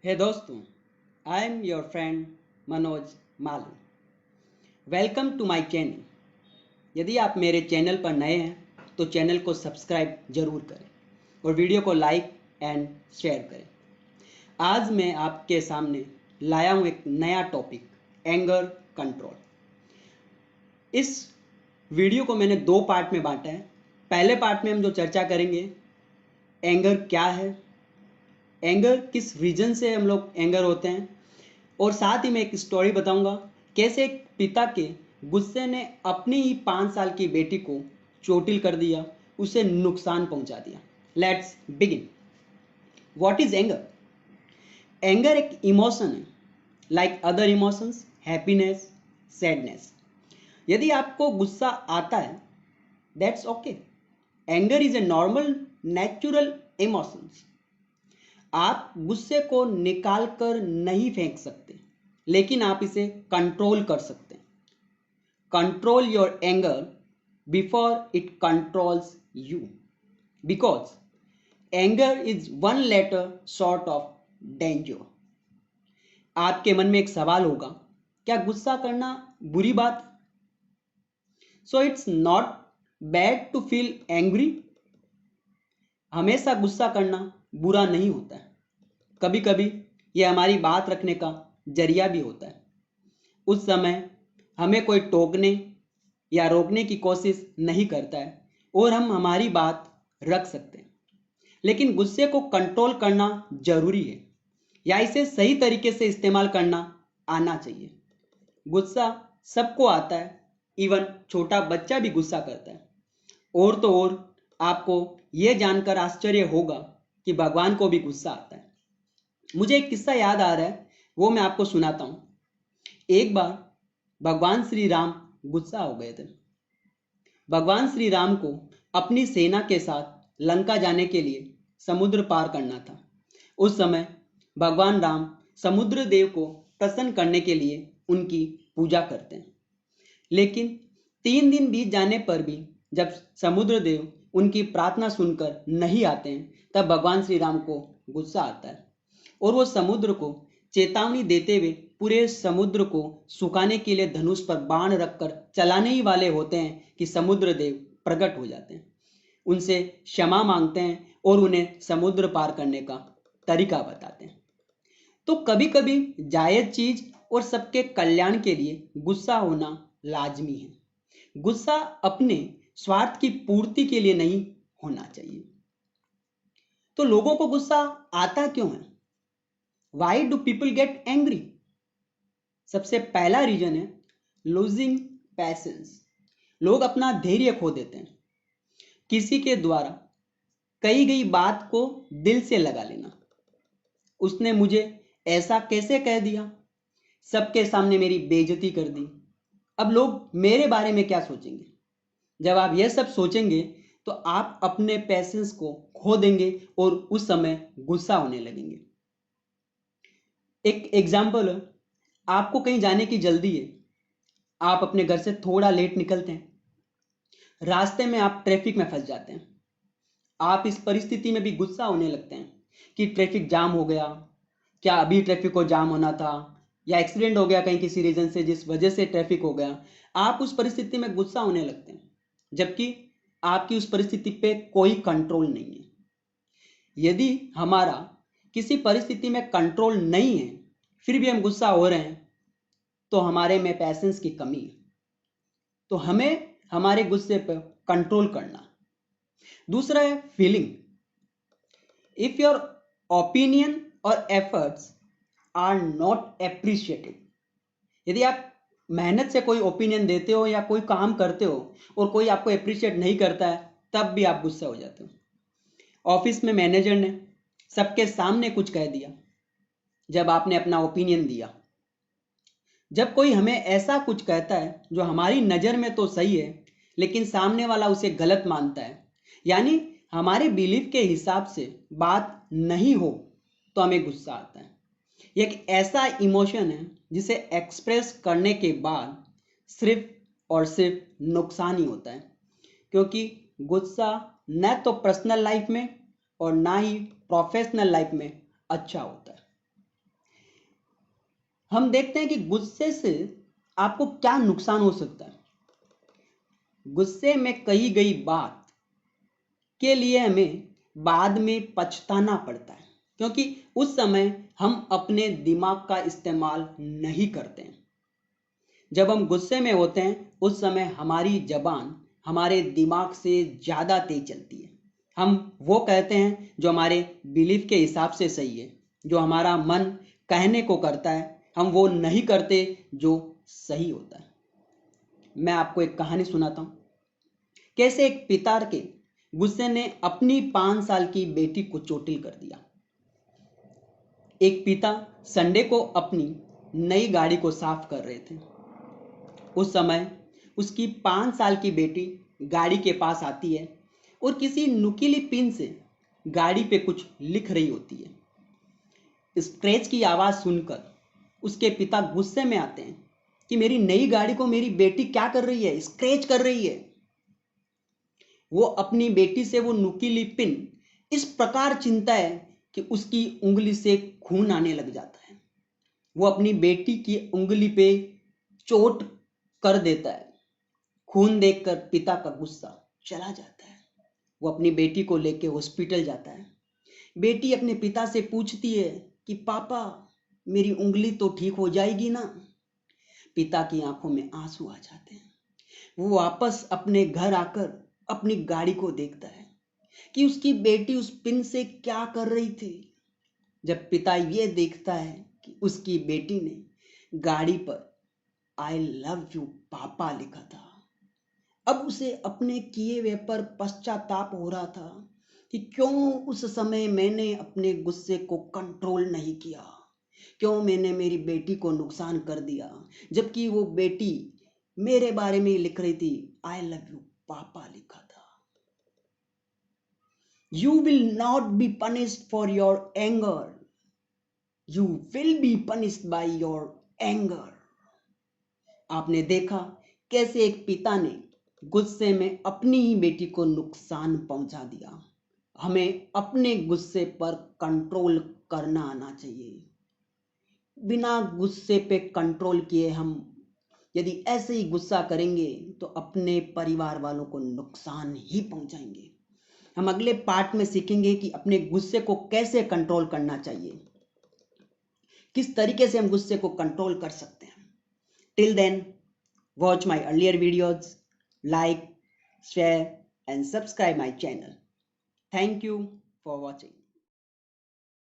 हे दोस्तों, I am your friend Manoj Malu. Welcome to my channel. यदि आप मेरे चैनल पर नए हैं तो चैनल को सब्सक्राइब जरूर करें और वीडियो को लाइक एंड शेयर करें। आज मैं आपके सामने लाया हूँ एक नया टॉपिक, एंगर कंट्रोल। इस वीडियो को मैंने दो पार्ट में बांटा है। पहले पार्ट में हम जो चर्चा करेंगे, एंगर क्या है, एंगर किस रीजन से हम लोग एंगर होते हैं, और साथ ही मैं एक स्टोरी बताऊंगा कैसे एक पिता के गुस्से ने अपनी ही 5 साल की बेटी को चोटिल कर दिया, उसे नुकसान पहुंचा दिया। Let's begin. What is anger? Anger एक इमोशन है, like other emotions, happiness, sadness. यदि आपको गुस्सा आता है, that's okay. Anger is a normal natural emotions. आप गुस्से को निकाल कर नहीं फेंक सकते, लेकिन आप इसे कंट्रोल कर सकते हैं। Control your anger before it controls you, because anger is one letter short of danger. आपके मन में एक सवाल होगा, क्या गुस्सा करना बुरी बात? So it's not bad to feel angry. हमेशा गुस्सा करना बुरा नहीं होता है। कभी कभी यह हमारी बात रखने का जरिया भी होता है। उस समय हमें कोई टोकने या रोकने की कोशिश नहीं करता है और हम हमारी बात रख सकते हैं। लेकिन गुस्से को कंट्रोल करना जरूरी है, या इसे सही तरीके से इस्तेमाल करना आना चाहिए। गुस्सा सबको आता है, इवन छोटा बच्चा भी गुस्सा करता है। और तो और आपको यह जानकर आश्चर्य होगा कि भगवान को भी गुस्सा आता है। मुझे एक किस्सा याद आ रहा है, वो मैं आपको सुनाता हूं। एक बार भगवान श्री राम गुस्सा हो गए थे। भगवान श्री राम को अपनी सेना के साथ लंका जाने के लिए समुद्र पार करना था। उस समय भगवान राम समुद्र देव को प्रसन्न करने के लिए उनकी पूजा करते हैं। लेकिन 3 दिन बीत जाने पर भी जब समुद्र देव उनकी प्रार्थना सुनकर नहीं आते हैं, तब भगवान श्री राम को गुस्सा आता है और वो समुद्र को चेतावनी देते हुए पूरे समुद्र को सुखाने के लिए धनुष पर बाण रखकर चलाने ही वाले होते हैं कि समुद्र देव प्रकट हो जाते हैं, उनसे क्षमा मांगते हैं और उन्हें समुद्र पार करने का तरीका बताते हैं। तो कभी कभी जायज चीज और सबके कल्याण के लिए गुस्सा होना लाजमी है। गुस्सा अपने स्वार्थ की पूर्ति के लिए नहीं होना चाहिए। तो लोगों को गुस्सा आता क्यों है? Why do people get angry? सबसे पहला रीजन है लूजिंग पैशंस। लोग अपना धैर्य खो देते हैं। किसी के द्वारा कही गई बात को दिल से लगा लेना। उसने मुझे ऐसा कैसे कह दिया, सबके सामने मेरी बेइज्जती कर दी, अब लोग मेरे बारे में क्या सोचेंगे। जब आप यह सब सोचेंगे तो आप अपने पैशंस को खो देंगे और उस समय गुस्सा होने लगेंगे। एक एग्जाम्पल है, आपको कहीं जाने की जल्दी है, आप अपने घर से थोड़ा लेट निकलते हैं, रास्ते में आप ट्रैफिक में फंस जाते हैं। आप इस परिस्थिति में भी गुस्सा होने लगते हैं कि ट्रैफिक जाम हो गया, क्या अभी ट्रैफिक को जाम होना था, या एक्सीडेंट हो गया कहीं किसी रीजन से जिस वजह से ट्रैफिक हो गया। आप उस परिस्थिति में गुस्सा होने लगते हैं, जबकि आपकी उस परिस्थिति पे कोई कंट्रोल नहीं है। यदि हमारा किसी परिस्थिति में कंट्रोल नहीं है फिर भी हम गुस्सा हो रहे हैं, तो हमारे में पैशंस की कमी है। तो हमें हमारे गुस्से पर कंट्रोल करना। दूसरा है फीलिंग। इफ योर ओपिनियन और एफर्ट्स आर नॉट एप्रिशिएटेड, यदि आप मेहनत से कोई ओपिनियन देते हो या कोई काम करते हो और कोई आपको अप्रिशिएट नहीं करता है, तब भी आप गुस्सा हो जाते हो। ऑफिस में मैनेजर ने सबके सामने कुछ कह दिया जब आपने अपना ओपिनियन दिया। जब कोई हमें ऐसा कुछ कहता है जो हमारी नज़र में तो सही है लेकिन सामने वाला उसे गलत मानता है, यानी हमारे बिलीफ के हिसाब से बात नहीं हो, तो हमें गुस्सा आता है। एक ऐसा इमोशन है जिसे एक्सप्रेस करने के बाद सिर्फ और सिर्फ नुकसान ही होता है, क्योंकि गुस्सा न तो पर्सनल लाइफ में और ना ही प्रोफेशनल लाइफ में अच्छा होता है। हम देखते हैं कि गुस्से से आपको क्या नुकसान हो सकता है। गुस्से में कही गई बात के लिए हमें बाद में पछताना पड़ता है, क्योंकि उस समय हम अपने दिमाग का इस्तेमाल नहीं करते हैं। जब हम गुस्से में होते हैं उस समय हमारी जबान हमारे दिमाग से ज़्यादा तेज चलती है। हम वो कहते हैं जो हमारे बिलीफ के हिसाब से सही है, जो हमारा मन कहने को करता है। हम वो नहीं करते जो सही होता है। मैं आपको एक कहानी सुनाता हूँ, कैसे एक पिता के गुस्से ने अपनी 5 साल की बेटी को चोटिल कर दिया। एक पिता संडे को अपनी नई गाड़ी को साफ कर रहे थे। उस समय उसकी 5 साल की बेटी गाड़ी के पास आती है और किसी नुकीली पिन से गाड़ी पे कुछ लिख रही होती है। स्क्रैच की आवाज़ सुनकर उसके पिता गुस्से में आते हैं कि मेरी नई गाड़ी को मेरी बेटी क्या कर रही है, स्क्रैच कर रही है। वो अपनी बेटी से वो नुकीली पिन इस प्रकार चीनता है कि उसकी उंगली से खून आने लग जाता है। वो अपनी बेटी की उंगली पे चोट कर देता है। खून देखकर पिता का गुस्सा चला जाता है। वो अपनी बेटी को लेकर हॉस्पिटल जाता है। बेटी अपने पिता से पूछती है कि पापा, मेरी उंगली तो ठीक हो जाएगी ना? पिता की आंखों में आंसू आ जाते हैं। वो वापस अपने घर आकर अपनी गाड़ी को देखता है कि उसकी बेटी उस पिन से क्या कर रही थी। जब पिता ये देखता है कि उसकी बेटी ने गाड़ी पर आई लव यू पापा लिखा था, अब उसे अपने किए हुए पर पश्चाताप हो रहा था कि क्यों उस समय मैंने अपने गुस्से को कंट्रोल नहीं किया, क्यों मैंने मेरी बेटी को नुकसान कर दिया, जबकि वो बेटी मेरे बारे में लिख रही थी, आई लव यू पापा लिखा था। You will not be punished for your anger, you will be punished by your anger. आपने देखा कैसे एक पिता ने गुस्से में अपनी ही बेटी को नुकसान पहुंचा दिया। हमें अपने गुस्से पर कंट्रोल करना आना चाहिए। बिना गुस्से पे कंट्रोल किए हम यदि ऐसे ही गुस्सा करेंगे तो अपने परिवार वालों को नुकसान ही पहुंचाएंगे। हम अगले पार्ट में सीखेंगे कि अपने गुस्से को कैसे कंट्रोल करना चाहिए, किस तरीके से हम गुस्से को कंट्रोल कर सकते हैं। Till then, watch my earlier videos, like, share and subscribe my channel. Thank you for watching.